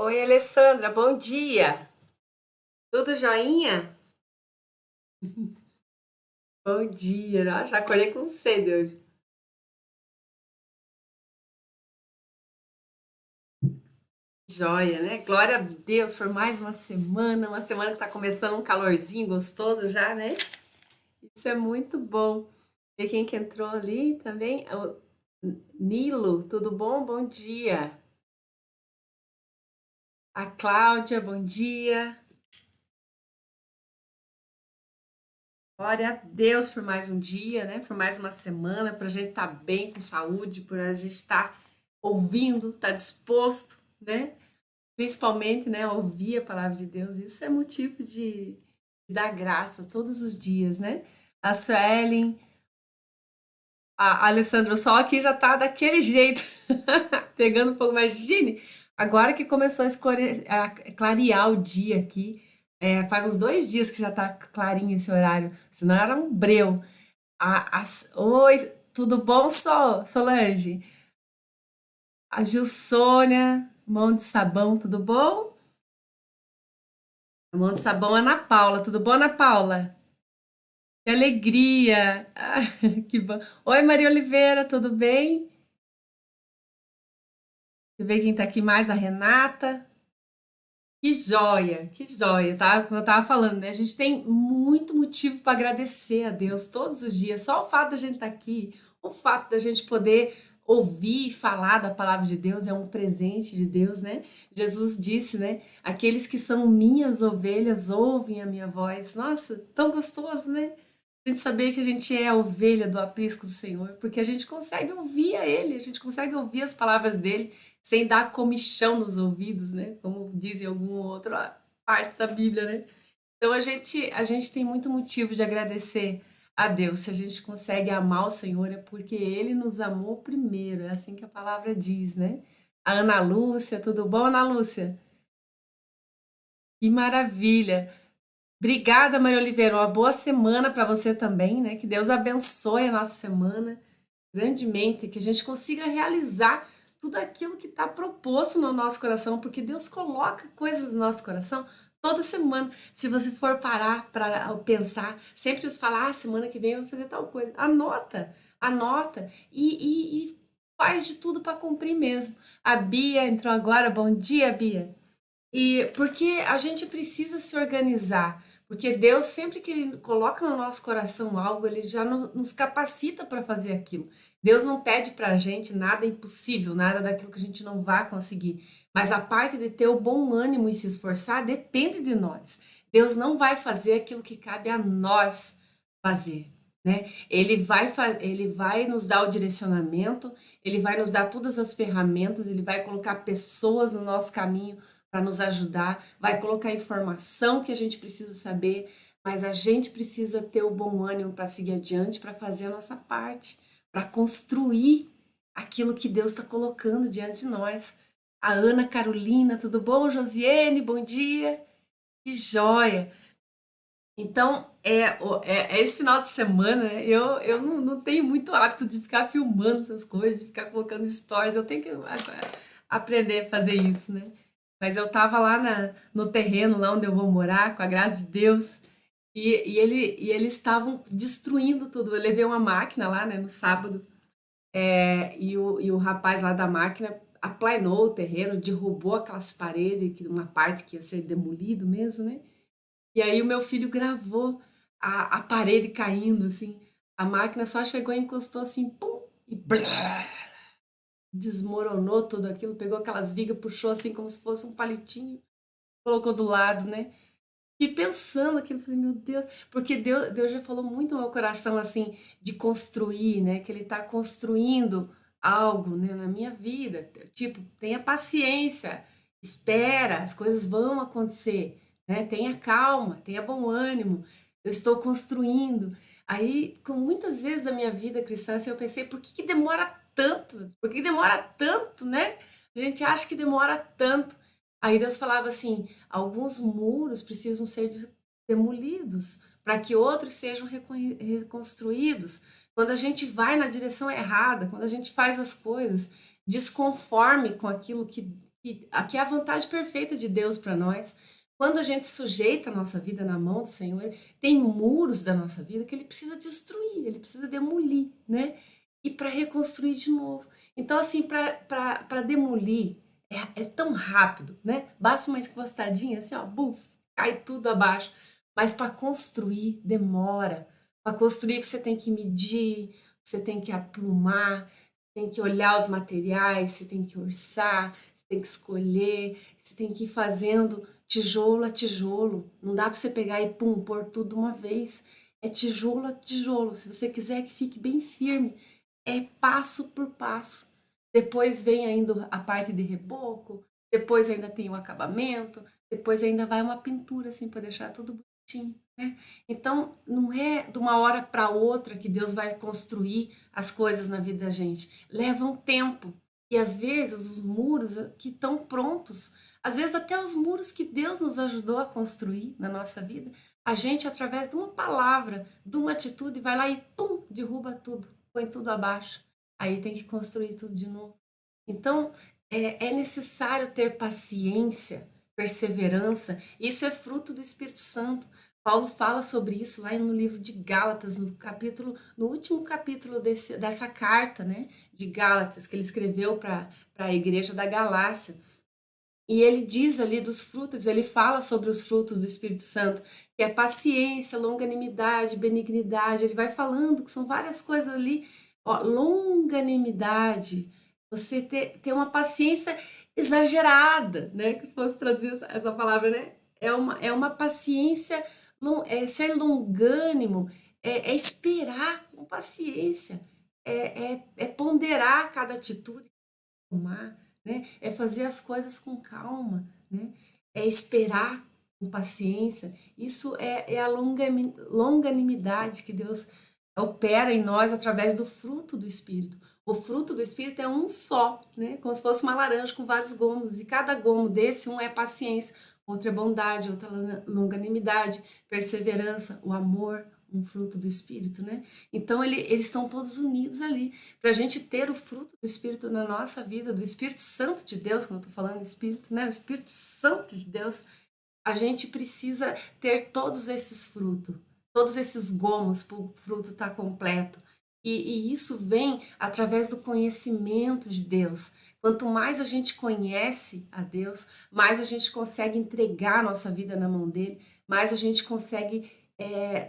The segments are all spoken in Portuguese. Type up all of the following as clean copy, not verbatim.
Oi, Alessandra, bom dia. Tudo joinha? Bom dia. Já acordei com sede hoje. Joia, né? Glória a Deus por mais uma semana que tá começando um calorzinho gostoso já, né? Isso é muito bom. Ver quem que entrou ali também. O Nilo, tudo bom? Bom dia. A Cláudia, bom dia. Glória a Deus por mais um dia, né? Por mais uma semana, para a gente estar bem, com saúde, por a gente estar ouvindo, estar disposto, né? Principalmente, né? Ouvir a palavra de Deus. Isso é motivo de dar graça todos os dias, né? A Suelen, a Alessandra, o sol aqui já tá daquele jeito, pegando um pouco. Imagine, agora que começou a clarear o dia aqui, faz uns 2 dias que já tá clarinho esse horário, senão era um breu. Oi, tudo bom, Solange? A Gilsônia, mão de sabão, tudo bom? A mão de sabão, Ana Paula, tudo bom, Ana Paula? Que alegria! Ah, que bom. Oi, Maria Oliveira, tudo bem? Deixa eu ver quem tá aqui mais, a Renata. Que joia, tá? Como eu tava falando, né? A gente tem muito motivo para agradecer a Deus todos os dias. Só o fato da gente estar aqui, o fato da gente poder ouvir e falar da palavra de Deus é um presente de Deus, né? Jesus disse, né? Aqueles que são minhas ovelhas ouvem a minha voz. Nossa, tão gostoso, né? A gente saber que a gente é a ovelha do aprisco do Senhor, porque a gente consegue ouvir a Ele, a gente consegue ouvir as palavras dele sem dar comichão nos ouvidos, né? Como diz em alguma outra parte da Bíblia, né? Então a gente tem muito motivo de agradecer a Deus. Se a gente consegue amar o Senhor é porque Ele nos amou primeiro, é assim que a palavra diz, né? A Ana Lúcia, tudo bom, Ana Lúcia? Que maravilha! Obrigada, Maria Oliveira. Uma boa semana para você também, né? Que Deus abençoe a nossa semana grandemente, que a gente consiga realizar tudo aquilo que está proposto no nosso coração, porque Deus coloca coisas no nosso coração toda semana. Se você for parar para pensar, sempre os falar, semana que vem eu vou fazer tal coisa. Anota, anota e faz de tudo para cumprir mesmo. A Bia entrou agora. Bom dia, Bia. E porque a gente precisa se organizar, porque Deus, sempre que Ele coloca no nosso coração algo, Ele já nos capacita para fazer aquilo. Deus não pede para a gente nada impossível, nada daquilo que a gente não vai conseguir. Mas a parte de ter o bom ânimo e se esforçar depende de nós. Deus não vai fazer aquilo que cabe a nós fazer, né? Ele vai nos dar o direcionamento, ele vai nos dar todas as ferramentas, ele vai colocar pessoas no nosso caminho para nos ajudar, vai colocar informação que a gente precisa saber, mas a gente precisa ter o bom ânimo para seguir adiante, para fazer a nossa parte, para construir aquilo que Deus está colocando diante de nós. A Ana Carolina, tudo bom? Josiane, bom dia. Que joia! Então, esse final de semana, né, eu não tenho muito hábito de ficar filmando essas coisas, de ficar colocando stories. Eu tenho que aprender a fazer isso, né? Mas eu tava lá no terreno, lá onde eu vou morar, com a graça de Deus, e eles estavam destruindo tudo. Eu levei uma máquina lá, né, no sábado, e o rapaz lá da máquina aplainou o terreno, derrubou aquelas paredes, uma parte que ia ser demolido mesmo, né? E aí o meu filho gravou a parede caindo, assim. A máquina só chegou e encostou assim, pum, e blá, desmoronou tudo aquilo, pegou aquelas vigas, puxou assim como se fosse um palitinho, colocou do lado, né? E pensando aquilo, falei, meu Deus, porque Deus já falou muito no meu coração, assim, de construir, né? Que Ele está construindo algo, né, na minha vida. Tipo, tenha paciência, espera, as coisas vão acontecer, né? Tenha calma, tenha bom ânimo. Eu estou construindo. Aí, com muitas vezes da minha vida cristã, assim, eu pensei, por que que demora tanto? Por que que demora tanto, né? A gente acha que demora tanto. Aí Deus falava assim: alguns muros precisam ser demolidos para que outros sejam reconstruídos. Quando a gente vai na direção errada, quando a gente faz as coisas desconforme com aquilo que aqui é a vontade perfeita de Deus para nós. Quando a gente sujeita a nossa vida na mão do Senhor, tem muros da nossa vida que ele precisa destruir, ele precisa demolir, né? E para reconstruir de novo. Então, assim, para demolir é tão rápido, né? Basta uma encostadinha, assim, ó, buf, cai tudo abaixo. Mas para construir demora. Para construir você tem que medir, você tem que aprumar, tem que olhar os materiais, você tem que orçar, você tem que escolher, você tem que ir fazendo tijolo a tijolo. Não dá para você pegar e pum, pôr tudo de uma vez. É tijolo a tijolo. Se você quiser que fique bem firme, é passo por passo. Depois vem ainda a parte de reboco, depois ainda tem o acabamento, depois ainda vai uma pintura assim para deixar tudo bonitinho, né? Então, não é de uma hora para outra que Deus vai construir as coisas na vida da gente. Leva um tempo. E às vezes os muros que estão prontos, às vezes até os muros que Deus nos ajudou a construir na nossa vida, a gente através de uma palavra, de uma atitude, vai lá e pum, derruba tudo, põe tudo abaixo. Aí tem que construir tudo de novo. Então, é necessário ter paciência, perseverança. Isso é fruto do Espírito Santo. Paulo fala sobre isso lá no livro de Gálatas, no último capítulo dessa carta, né, de Gálatas, que ele escreveu para a igreja da Galácia. E ele diz ali dos frutos, ele fala sobre os frutos do Espírito Santo, que é paciência, longanimidade, benignidade. Ele vai falando que são várias coisas ali. Ó, longanimidade, você ter uma paciência exagerada, né? Que se fosse traduzir essa palavra, né? É uma paciência, ser longânimo, é esperar com paciência, é ponderar cada atitude que tomar, né? É fazer as coisas com calma, né? É esperar com paciência. Isso é a longanimidade que Deus opera em nós através do fruto do Espírito. O fruto do Espírito é um só, né? Como se fosse uma laranja com vários gomos, e cada gomo desse, um é paciência, outro é bondade, outro é longanimidade, perseverança, o amor, um fruto do Espírito, né? Então eles estão todos unidos ali. Para a gente ter o fruto do Espírito na nossa vida, do Espírito Santo de Deus, quando eu estou falando Espírito, né? O Espírito Santo de Deus, a gente precisa ter todos esses frutos, todos esses gomos para o fruto estar completo. E isso vem através do conhecimento de Deus. Quanto mais a gente conhece a Deus, mais a gente consegue entregar a nossa vida na mão dele, mais a gente consegue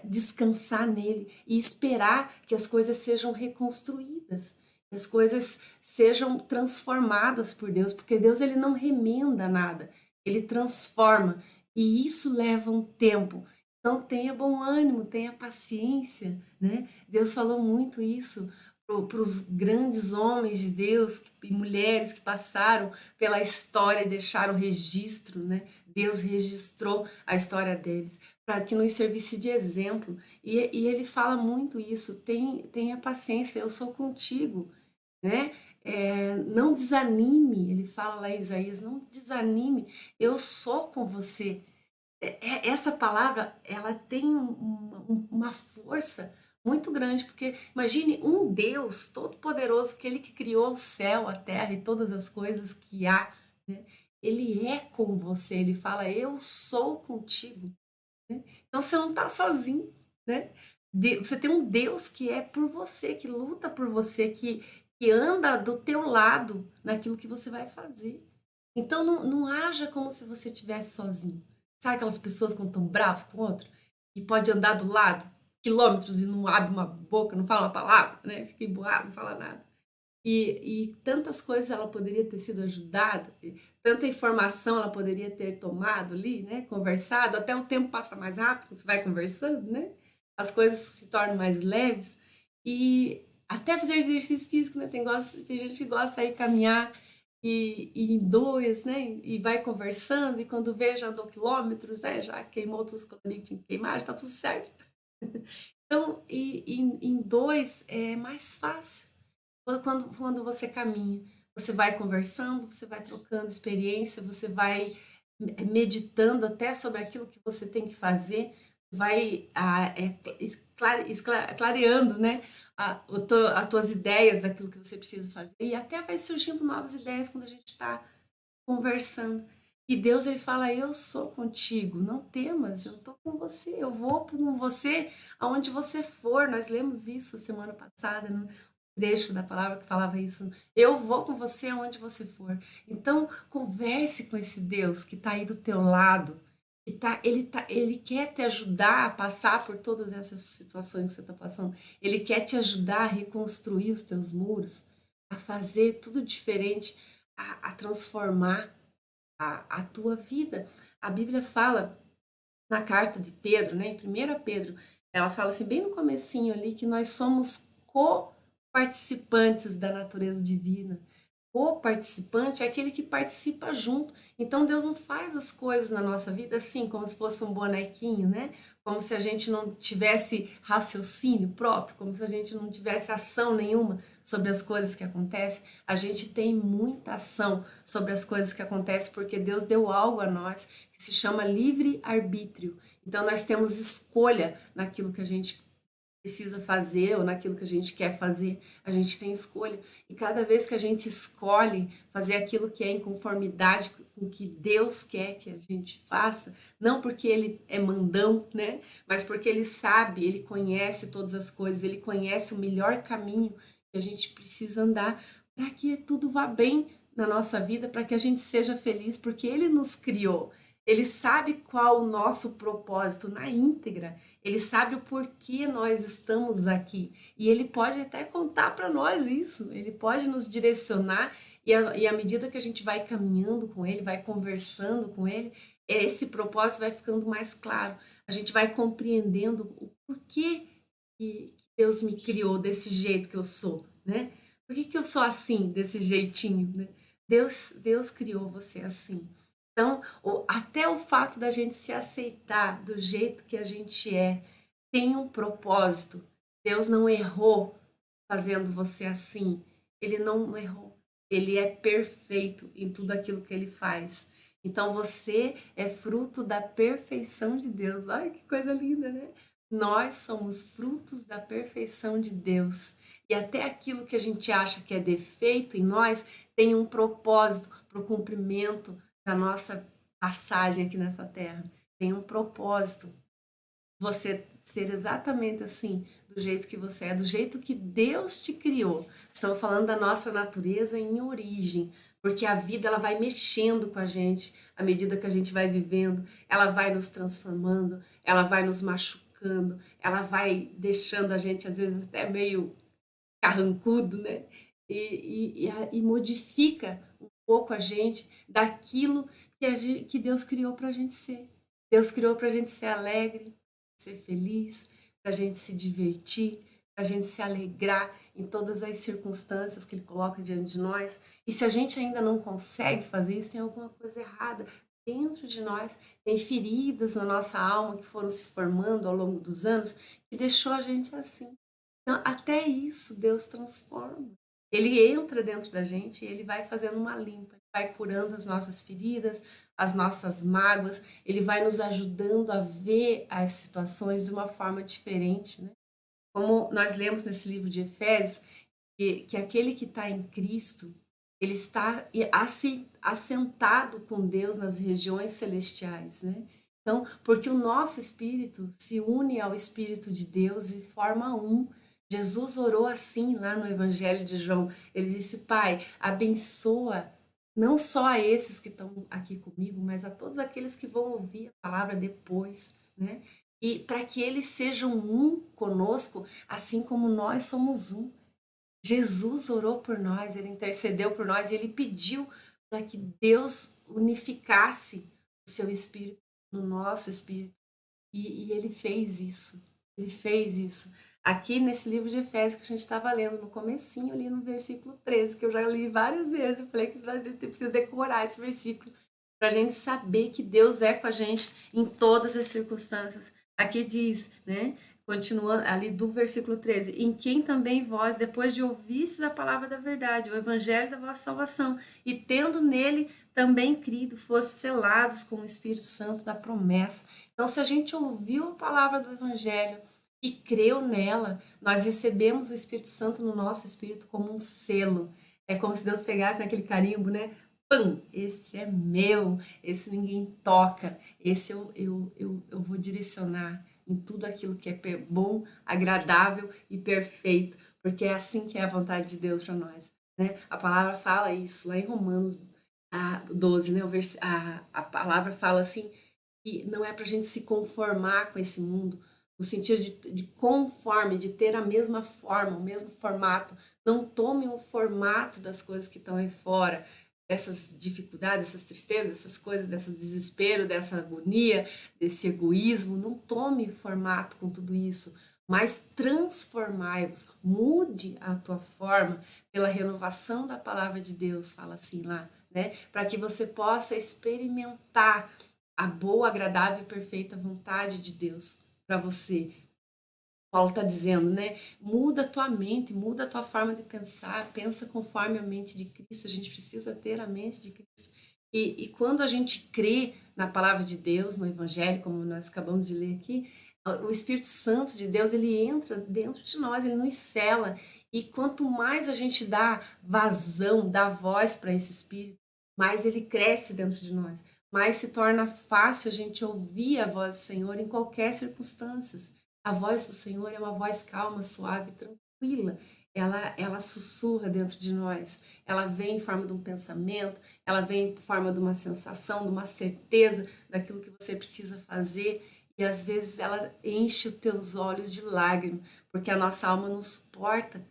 descansar nele e esperar que as coisas sejam reconstruídas, que as coisas sejam transformadas por Deus, porque Deus ele não remenda nada, ele transforma. E isso leva um tempo. Então tenha bom ânimo, tenha paciência, né? Deus falou muito isso para os grandes homens de Deus e mulheres que passaram pela história e deixaram registro, né? Deus registrou a história deles para que nos servisse de exemplo. E ele fala muito isso, tenha paciência, eu sou contigo, né? Não desanime, ele fala lá em Isaías, não desanime, eu sou com você. Essa palavra, ela tem uma força muito grande, porque imagine um Deus todo-poderoso, aquele que criou o céu, a terra e todas as coisas que há, né? Ele é com você, ele fala, eu sou contigo, né? Então você não está sozinho, né? Você tem um Deus que é por você, que luta por você, que anda do teu lado naquilo que você vai fazer. Então não haja como se você estivesse sozinho. Sabe aquelas pessoas quando estão bravas com o outro? E pode andar do lado, quilômetros, e não abre uma boca, não fala uma palavra, né? Fica emburrado, não fala nada. E tantas coisas ela poderia ter sido ajudada, tanta informação ela poderia ter tomado ali, né? Conversado, até o tempo passa mais rápido, você vai conversando, né? As coisas se tornam mais leves. E até fazer exercício físico, né? Tem gente que gosta de ir caminhar e em dois, né? E vai conversando, e quando vê, já andou quilômetros, né? Já queimou todos os calorias que tinha que queimar, já tá tudo certo. Então, em dois é mais fácil. Quando você caminha, você vai conversando, você vai trocando experiência, você vai meditando até sobre aquilo que você tem que fazer, vai clareando, né, as tuas ideias daquilo que você precisa fazer, e até vai surgindo novas ideias quando a gente está conversando. E Deus, ele fala, eu sou contigo, não temas, eu tô com você, eu vou com você aonde você for. Nós lemos isso semana passada, no trecho da palavra que falava isso. Eu vou com você aonde você for. Então, converse com esse Deus que está aí do teu lado, ele quer te ajudar a passar por todas essas situações que você está passando. Ele quer te ajudar a reconstruir os teus muros, a fazer tudo diferente, a transformar a tua vida. A Bíblia fala na carta de Pedro, né, em 1 Pedro, ela fala assim, bem no comecinho ali, que nós somos co-participantes da natureza divina. O participante é aquele que participa junto. Então Deus não faz as coisas na nossa vida assim, como se fosse um bonequinho, né? Como se a gente não tivesse raciocínio próprio, como se a gente não tivesse ação nenhuma sobre as coisas que acontecem. A gente tem muita ação sobre as coisas que acontecem porque Deus deu algo a nós que se chama livre-arbítrio. Então nós temos escolha naquilo que a gente precisa fazer ou naquilo que a gente quer fazer, a gente tem escolha. E cada vez que a gente escolhe fazer aquilo que é em conformidade com o que Deus quer que a gente faça, não porque ele é mandão, né? Mas porque ele sabe, ele conhece todas as coisas, ele conhece o melhor caminho que a gente precisa andar para que tudo vá bem na nossa vida, para que a gente seja feliz, porque ele nos criou. Ele sabe qual o nosso propósito na íntegra. Ele sabe o porquê nós estamos aqui. E ele pode até contar para nós isso. Ele pode nos direcionar. E à medida que a gente vai caminhando com ele, vai conversando com ele, esse propósito vai ficando mais claro. A gente vai compreendendo o porquê que Deus me criou desse jeito que eu sou, né? Por que eu sou assim, desse jeitinho, né? Deus criou você assim. Então, até o fato da gente se aceitar do jeito que a gente tem um propósito. Deus não errou fazendo você assim. Ele não errou. Ele é perfeito em tudo aquilo que ele faz. Então, você é fruto da perfeição de Deus. Olha que coisa linda, né? Nós somos frutos da perfeição de Deus. E até aquilo que a gente acha que é defeito em nós tem um propósito para o cumprimento da nossa passagem aqui nessa terra. Tem um propósito. Você ser exatamente assim, do jeito que você é, do jeito que Deus te criou. Estamos falando da nossa natureza em origem, porque a vida ela vai mexendo com a gente à medida que a gente vai vivendo, ela vai nos transformando, ela vai nos machucando, ela vai deixando a gente às vezes até meio carrancudo, né? E modifica um pouco a gente daquilo que Deus criou para a gente ser. Deus criou para a gente ser alegre, ser feliz, para a gente se divertir, para a gente se alegrar em todas as circunstâncias que Ele coloca diante de nós. E se a gente ainda não consegue fazer isso, tem alguma coisa errada dentro de nós. Tem feridas na nossa alma que foram se formando ao longo dos anos que deixou a gente assim. Então, até isso Deus transforma. Ele entra dentro da gente e ele vai fazendo uma limpa, vai curando as nossas feridas, as nossas mágoas, ele vai nos ajudando a ver as situações de uma forma diferente, né? Como nós lemos nesse livro de Efésios, que aquele que está em Cristo, ele está assentado com Deus nas regiões celestiais, né? Então, porque o nosso espírito se une ao Espírito de Deus e forma um. Jesus orou assim lá no Evangelho de João. Ele disse, Pai, abençoa não só a esses que estão aqui comigo, mas a todos aqueles que vão ouvir a palavra depois, né? E para que eles sejam um conosco, assim como nós somos um. Jesus orou por nós, ele intercedeu por nós, e ele pediu para que Deus unificasse o seu espírito no nosso espírito. E ele fez isso. Ele fez isso. Aqui nesse livro de Efésios que a gente estava lendo, no comecinho, ali no versículo 13, que eu já li várias vezes, eu falei que a gente precisa decorar esse versículo para a gente saber que Deus é com a gente em todas as circunstâncias. Aqui diz, né? Continuando ali do versículo 13, em quem também vós, depois de ouvistes a palavra da verdade, o evangelho da vossa salvação, e tendo nele também crido, foste selados com o Espírito Santo da promessa. Então, se a gente ouviu a palavra do evangelho e creu nela, nós recebemos o Espírito Santo no nosso espírito como um selo. É como se Deus pegasse aquele carimbo, né? pam, esse é meu, esse ninguém toca, esse eu vou direcionar em tudo aquilo que é bom, agradável e perfeito, porque é assim que é a vontade de Deus para nós, né? A palavra fala isso lá em Romanos 12, né? A palavra fala assim, que não é para a gente se conformar com esse mundo, no sentido de conforme, de ter a mesma forma, o mesmo formato. Não tome o formato das coisas que estão aí fora, dessas dificuldades, essas tristezas, essas coisas, desse desespero, dessa agonia, desse egoísmo. Não tome formato com tudo isso, mas transformai-vos, mude a tua forma pela renovação da palavra de Deus, fala assim lá, né? Para que você possa experimentar a boa, agradável e perfeita vontade de Deus para você. Paulo está dizendo, né? Muda a tua mente, muda a tua forma de pensar, pensa conforme a mente de Cristo. A gente precisa ter a mente de Cristo. E quando a gente crê na palavra de Deus, no Evangelho, como nós acabamos de ler aqui, o Espírito Santo de Deus, ele entra dentro de nós, ele nos cela. E quanto mais a gente dá vazão, dá voz para esse Espírito, mais ele cresce dentro de nós, mais se torna fácil a gente ouvir a voz do Senhor em qualquer circunstância. A voz do Senhor é uma voz calma, suave, tranquila. Ela sussurra dentro de nós. Ela vem em forma de um pensamento, ela vem em forma de uma sensação, de uma certeza daquilo que você precisa fazer. E às vezes ela enche os teus olhos de lágrimas, porque a nossa alma não suporta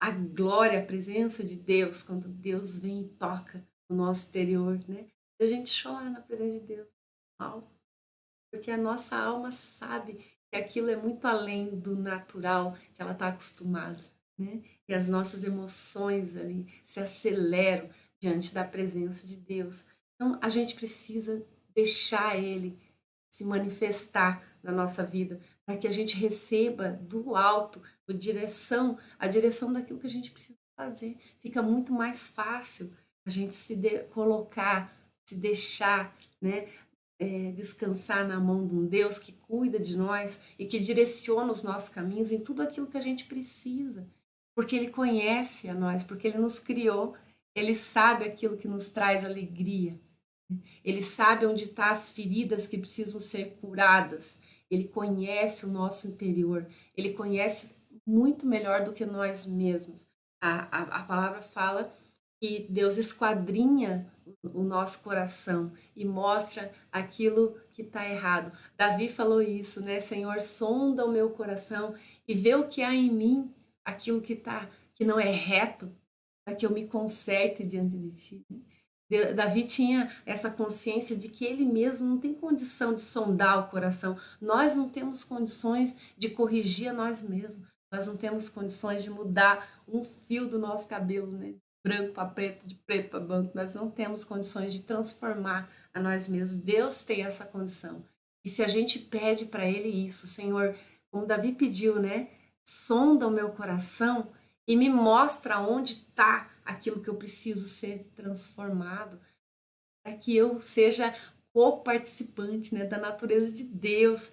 a glória, a presença de Deus, quando Deus vem e toca no nosso interior, né? E a gente chora na presença de Deus, porque a nossa alma sabe que aquilo é muito além do natural que ela está acostumada, né? E as nossas emoções ali se aceleram diante da presença de Deus. Então a gente precisa deixar Ele se manifestar na nossa vida, para que a gente receba do alto a direção daquilo que a gente precisa fazer. Fica muito mais fácil a gente colocar, se deixar, né, descansar na mão de um Deus que cuida de nós e que direciona os nossos caminhos em tudo aquilo que a gente precisa, porque Ele conhece a nós, porque Ele nos criou, Ele sabe aquilo que nos traz alegria. Ele sabe onde estão as feridas que precisam ser curadas. Ele conhece o nosso interior. Ele conhece muito melhor do que nós mesmos. A palavra fala que Deus esquadrinha o nosso coração e mostra aquilo que está errado. Davi falou isso, né? Senhor, sonda o meu coração e vê o que há em mim, aquilo que não é reto, para que eu me conserte diante de ti. Davi tinha essa consciência de que ele mesmo não tem condição de sondar o coração. Nós não temos condições de corrigir a nós mesmos. Nós não temos condições de mudar um fio do nosso cabelo, né? De branco para preto, de preto para branco. Nós não temos condições de transformar a nós mesmos. Deus tem essa condição. E se a gente pede para Ele isso, Senhor, como Davi pediu, né? Sonda o meu coração e me mostra onde está aquilo que eu preciso ser transformado, para que eu seja co-participante, né, da natureza de Deus,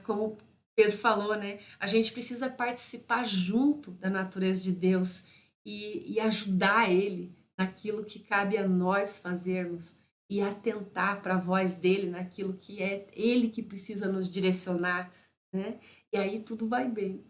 como Pedro falou, né, a gente precisa participar junto da natureza de Deus e ajudar Ele naquilo que cabe a nós fazermos e atentar para a voz dele naquilo que é Ele que precisa nos direcionar, né? E aí tudo vai bem,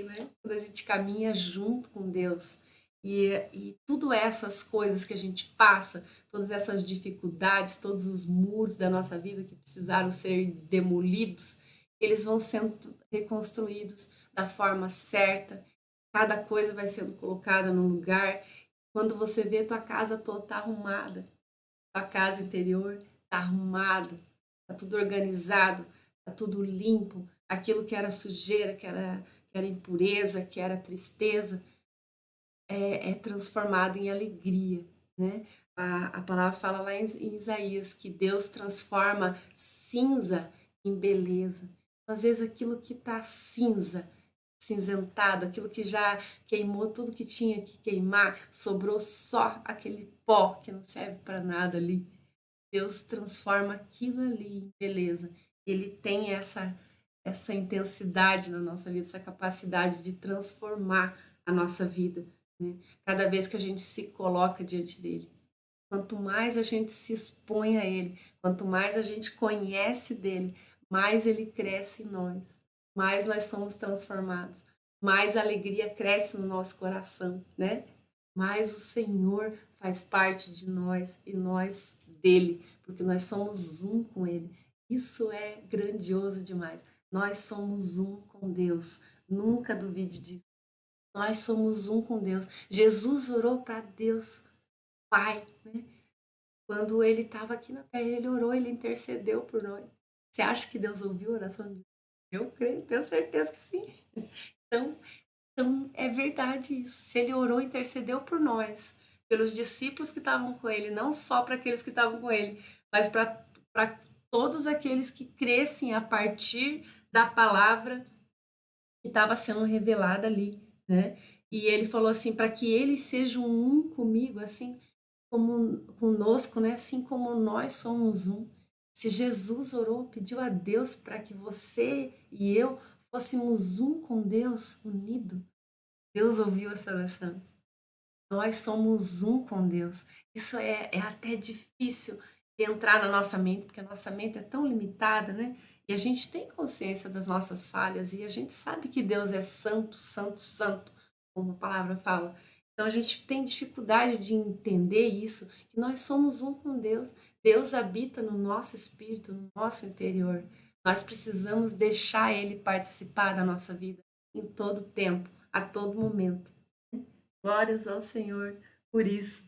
né? Quando a gente caminha junto com Deus. E tudo essas coisas que a gente passa, todas essas dificuldades, todos os muros da nossa vida que precisaram ser demolidos, eles vão sendo reconstruídos da forma certa. Cada coisa vai sendo colocada no lugar. Quando você vê, tua casa toda está arrumada, tua casa interior está arrumada, está tudo organizado, está tudo limpo. Aquilo que era sujeira, que era impureza, que era tristeza, é transformado em alegria, né? A palavra fala lá em Isaías que Deus transforma cinza em beleza. Às vezes aquilo que está cinza, cinzentado, aquilo que já queimou tudo que tinha que queimar, sobrou só aquele pó que não serve para nada ali. Deus transforma aquilo ali em beleza. Ele tem essa intensidade na nossa vida, essa capacidade de transformar a nossa vida, né? Cada vez que a gente se coloca diante dele. Quanto mais a gente se expõe a Ele, quanto mais a gente conhece dele, mais Ele cresce em nós, mais nós somos transformados, mais a alegria cresce no nosso coração, né? Mais o Senhor faz parte de nós e nós dele, porque nós somos um com Ele. Isso é grandioso demais. Nós somos um com Deus. Nunca duvide disso. Nós somos um com Deus. Jesus orou para Deus Pai, né? Quando ele estava aqui na terra, ele orou, ele intercedeu por nós. Você acha que Deus ouviu a oração de Deus? Eu creio, tenho certeza que sim. Então, então é verdade isso. Se ele orou, intercedeu por nós, pelos discípulos que estavam com ele, não só para aqueles que estavam com ele, mas para todos aqueles que crescem a partir da palavra que estava sendo revelada ali, né? E ele falou assim, para que eles sejam um comigo, assim como conosco, né? Assim como nós somos um. Se Jesus orou, pediu a Deus para que você e eu fôssemos um com Deus, unido, Deus ouviu essa oração. Nós somos um com Deus. Isso é até difícil de entrar na nossa mente, porque a nossa mente é tão limitada, né? E a gente tem consciência das nossas falhas e a gente sabe que Deus é santo, santo, santo, como a palavra fala. Então a gente tem dificuldade de entender isso, que nós somos um com Deus. Deus habita no nosso espírito, no nosso interior. Nós precisamos deixar Ele participar da nossa vida em todo tempo, a todo momento. Glórias ao Senhor por isso.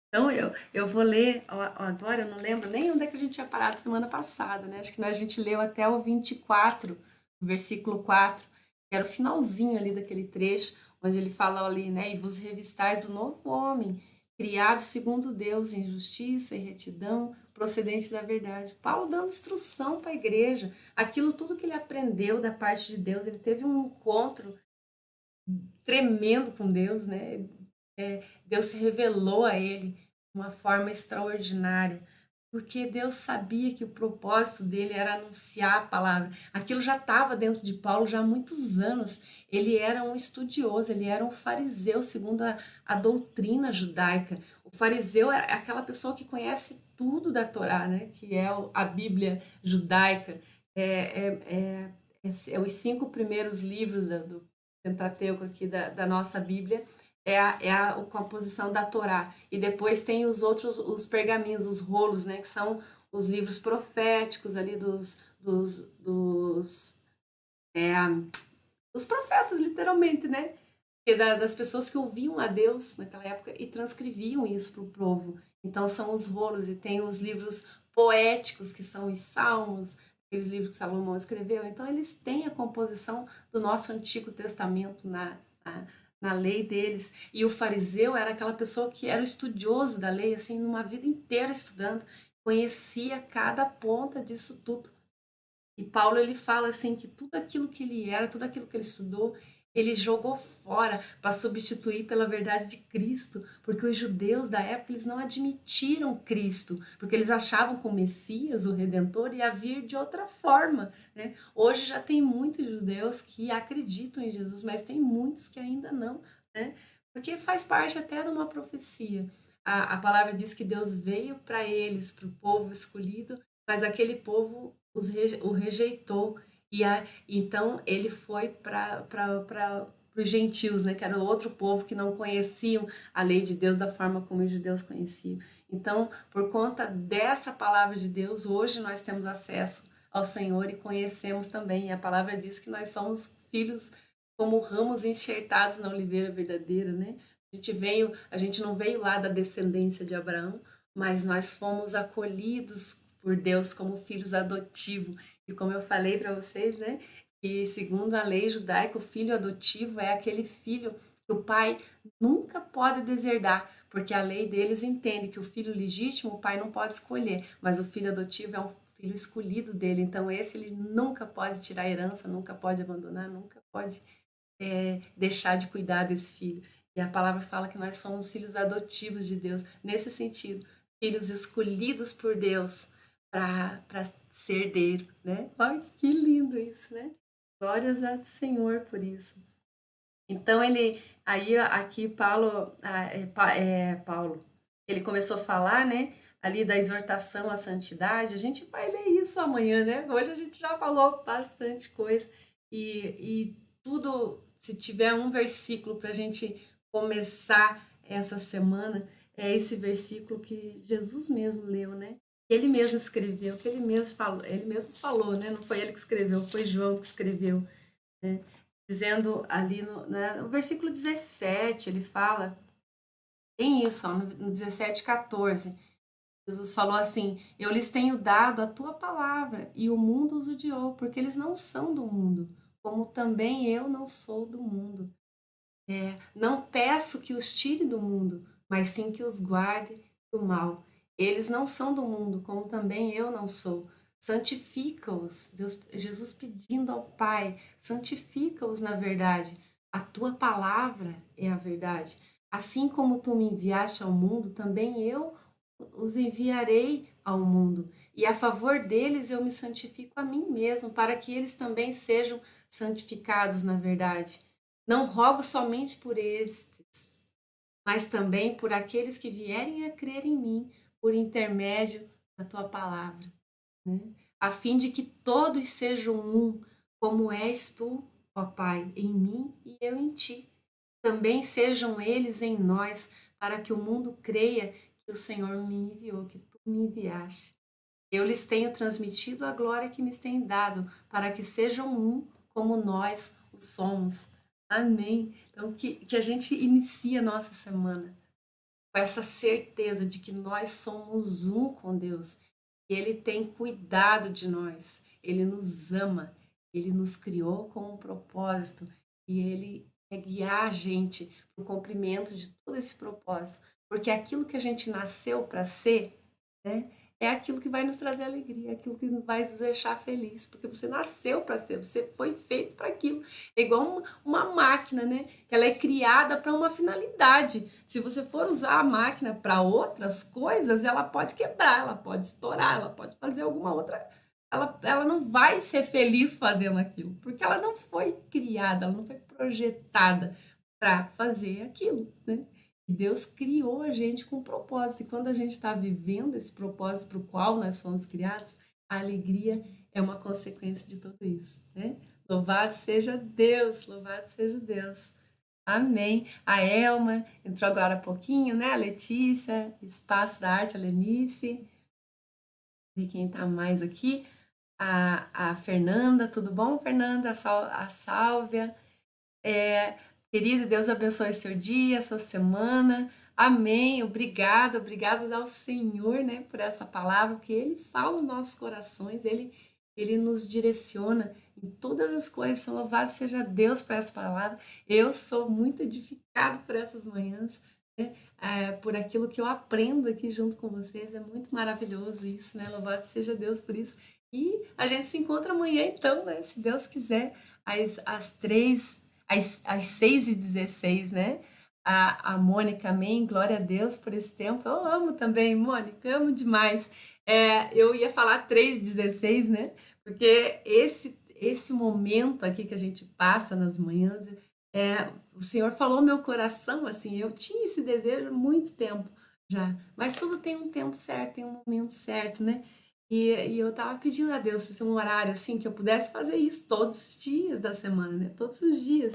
Então eu vou ler agora, eu não lembro nem onde é que a gente tinha parado semana passada, né? Acho que a gente leu até o 24, versículo 4, que era o finalzinho ali daquele trecho, onde ele fala ali, né? E vos revistais do novo homem, criado segundo Deus, em justiça e retidão, procedente da verdade. Paulo dando instrução para a igreja, aquilo tudo que ele aprendeu da parte de Deus, ele teve um encontro tremendo com Deus, né? Deus se revelou a ele de uma forma extraordinária, porque Deus sabia que o propósito dele era anunciar a palavra. Aquilo já estava dentro de Paulo já há muitos anos. Ele era um estudioso, ele era um fariseu, segundo a doutrina judaica. O fariseu é aquela pessoa que conhece tudo da Torá, né? Que é a Bíblia judaica. É os 5 primeiros livros do Pentateuco aqui da nossa Bíblia é a composição da Torá. E depois tem os outros, os pergaminhos, os rolos, né? Que são os livros proféticos ali é, dos profetas, literalmente, né? Das pessoas que ouviam a Deus naquela época e transcreviam isso para o povo. Então são os rolos e tem os livros poéticos, que são os salmos, aqueles livros que Salomão escreveu. Então eles têm a composição do nosso Antigo Testamento na lei deles. E o fariseu era aquela pessoa que era o estudioso da lei, assim, numa vida inteira estudando, conhecia cada ponta disso tudo. E Paulo ele fala assim que tudo aquilo que ele era, tudo aquilo que ele estudou, ele jogou fora para substituir pela verdade de Cristo, porque os judeus da época eles não admitiram Cristo, porque eles achavam que o Messias, o Redentor, ia vir de outra forma, né? Hoje já tem muitos judeus que acreditam em Jesus, mas tem muitos que ainda não, né? Porque faz parte até de uma profecia. A palavra diz que Deus veio para eles, para o povo escolhido, mas aquele povo o rejeitou. Então ele foi para os gentios, né, que era outro povo que não conheciam a lei de Deus da forma como os judeus conheciam. Então, por conta dessa palavra de Deus, hoje nós temos acesso ao Senhor e conhecemos também. E a palavra diz que nós somos filhos como ramos enxertados na oliveira verdadeira, né? A gente não veio lá da descendência de Abraão, mas nós fomos acolhidos por Deus como filhos adotivos. E como eu falei para vocês, né, que segundo a lei judaica, o filho adotivo é aquele filho que o pai nunca pode deserdar, porque a lei deles entende que o filho legítimo o pai não pode escolher, mas o filho adotivo é um filho escolhido dele, então esse ele nunca pode tirar a herança, nunca pode abandonar, nunca pode deixar de cuidar desse filho. E a palavra fala que nós somos filhos adotivos de Deus, nesse sentido, filhos escolhidos por Deus para ser herdeiro, né? Olha que lindo isso, né? Glórias ao Senhor por isso. Então ele, aí aqui Paulo, Paulo, ele começou a falar, né, ali da exortação à santidade. A gente vai ler isso amanhã, né? Hoje a gente já falou bastante coisa e tudo, se tiver um versículo para a gente começar essa semana, é esse versículo que Jesus mesmo leu, né? Que ele mesmo escreveu, que ele mesmo falou, né? Não foi ele que escreveu, foi João que escreveu, né? Dizendo ali no versículo 17, ele fala, tem isso, ó, no 17:14. Jesus falou assim: Eu lhes tenho dado a tua palavra, e o mundo os odiou, porque eles não são do mundo, como também eu não sou do mundo. Não peço que os tire do mundo, mas sim que os guarde do mal. Eles não são do mundo, como também eu não sou. Santifica-os, Jesus pedindo ao Pai, santifica-os na verdade. A tua palavra é a verdade. Assim como tu me enviaste ao mundo, também eu os enviarei ao mundo. E a favor deles eu me santifico a mim mesmo, para que eles também sejam santificados na verdade. Não rogo somente por estes, mas também por aqueles que vierem a crer em mim por intermédio da tua palavra, né? A fim de que todos sejam um, como és tu, ó Pai, em mim e eu em ti. Também sejam eles em nós, para que o mundo creia que o Senhor me enviou, que tu me enviaste. Eu lhes tenho transmitido a glória que me tem dado, para que sejam um como nós o somos. Amém. Então, que a gente inicie a nossa semana com essa certeza de que nós somos um com Deus. Que Ele tem cuidado de nós. Ele nos ama. Ele nos criou com um propósito. E Ele quer guiar a gente para o cumprimento de todo esse propósito. Porque aquilo que a gente nasceu para ser, né? É aquilo que vai nos trazer alegria, é aquilo que vai nos deixar feliz, porque você nasceu para ser, você foi feito para aquilo. É igual uma máquina, né? Que ela é criada para uma finalidade. Se você for usar a máquina para outras coisas, ela pode quebrar, ela pode estourar, ela pode fazer alguma outra. Ela não vai ser feliz fazendo aquilo, porque ela não foi criada, ela não foi projetada para fazer aquilo, né? E Deus criou a gente com um propósito. E quando a gente está vivendo esse propósito para o qual nós fomos criados, a alegria é uma consequência de tudo isso, né? Louvado seja Deus, louvado seja Deus. Amém. A Elma entrou agora há pouquinho, né? A Letícia, Espaço da Arte, a Lenice. Ver quem está mais aqui. A Fernanda, tudo bom, Fernanda? A Sálvia. Querido, Deus abençoe seu dia, sua semana. Amém. Obrigada, obrigada ao Senhor, né, por essa palavra, porque Ele fala nos nossos corações, Ele nos direciona em todas as coisas. Então, louvado seja Deus por essa palavra. Eu sou muito edificado por essas manhãs, né, por aquilo que eu aprendo aqui junto com vocês. É muito maravilhoso isso, né? Louvado seja Deus por isso. E a gente se encontra amanhã, então, né? Se Deus quiser, às 3 às 6h16, né? A Mônica, amém, glória a Deus por esse tempo. Eu amo também, Mônica, amo demais. Eu ia falar 3h16, né? Porque esse momento aqui que a gente passa nas manhãs, o Senhor falou no meu coração, assim, eu tinha esse desejo há muito tempo já, mas tudo tem um tempo certo, tem um momento certo, né? E eu tava pedindo a Deus para ser um horário assim que eu pudesse fazer isso todos os dias da semana, né? Todos os dias.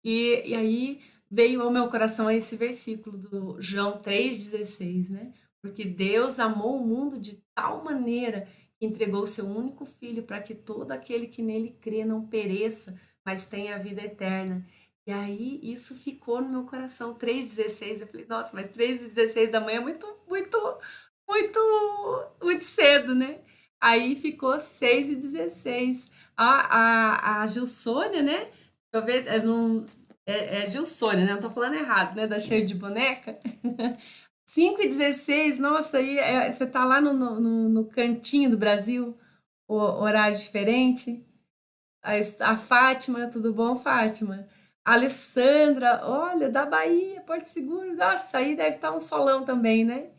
E aí veio ao meu coração esse versículo do João 3,16, né? Porque Deus amou o mundo de tal maneira que entregou o seu único filho para que todo aquele que nele crê não pereça, mas tenha a vida eterna. E aí isso ficou no meu coração, 3,16. Eu falei, nossa, mas 3h16 da manhã é muito, muito, muito, muito cedo, né? Aí ficou 6h16. A Gilsônia, né? Deixa eu ver, é Gilsônia, né? Não tô falando errado, né? Da Cheio de Boneca. 5h16, nossa, aí você tá lá no cantinho do Brasil, o horário diferente. A Fátima, tudo bom, Fátima? A Alessandra, olha, da Bahia, Porto Seguro. Nossa, aí deve estar um solão também, né?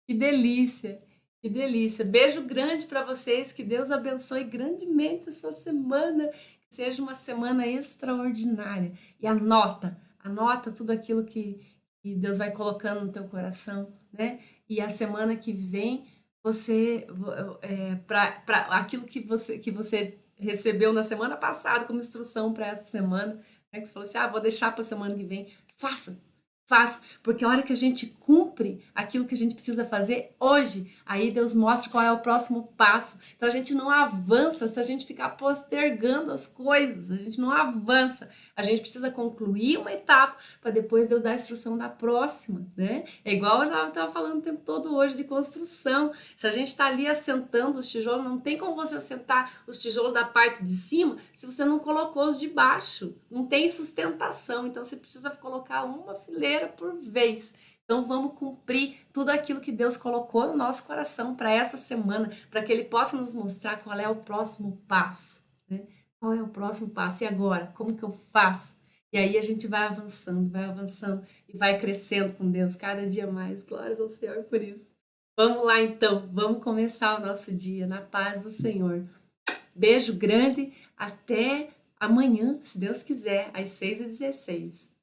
Que delícia, que delícia. Beijo grande para vocês, que Deus abençoe grandemente a sua semana, que seja uma semana extraordinária. E anota tudo aquilo que Deus vai colocando no teu coração, né? E a semana que vem, você, para aquilo que você recebeu na semana passada como instrução para essa semana, né? Que você falou assim, vou deixar para a semana que vem. Faça, faça, porque a hora que a gente cumpre aquilo que a gente precisa fazer hoje, aí Deus mostra qual é o próximo passo. Então a gente não avança se a gente ficar postergando as coisas, a gente não avança. A gente precisa concluir uma etapa para depois Deus dar a instrução da próxima, né? É igual eu estava falando o tempo todo hoje de construção. Se a gente está ali assentando os tijolos, não tem como você assentar os tijolos da parte de cima se você não colocou os de baixo. Não tem sustentação, então você precisa colocar uma fileira por vez. Então vamos cumprir tudo aquilo que Deus colocou no nosso coração para essa semana, para que Ele possa nos mostrar qual é o próximo passo, né? Qual é o próximo passo? E agora? Como que eu faço? E aí a gente vai avançando e vai crescendo com Deus cada dia mais. Glórias ao Senhor por isso. Vamos lá então, vamos começar o nosso dia na paz do Senhor. Beijo grande, até amanhã, se Deus quiser, às 6h16.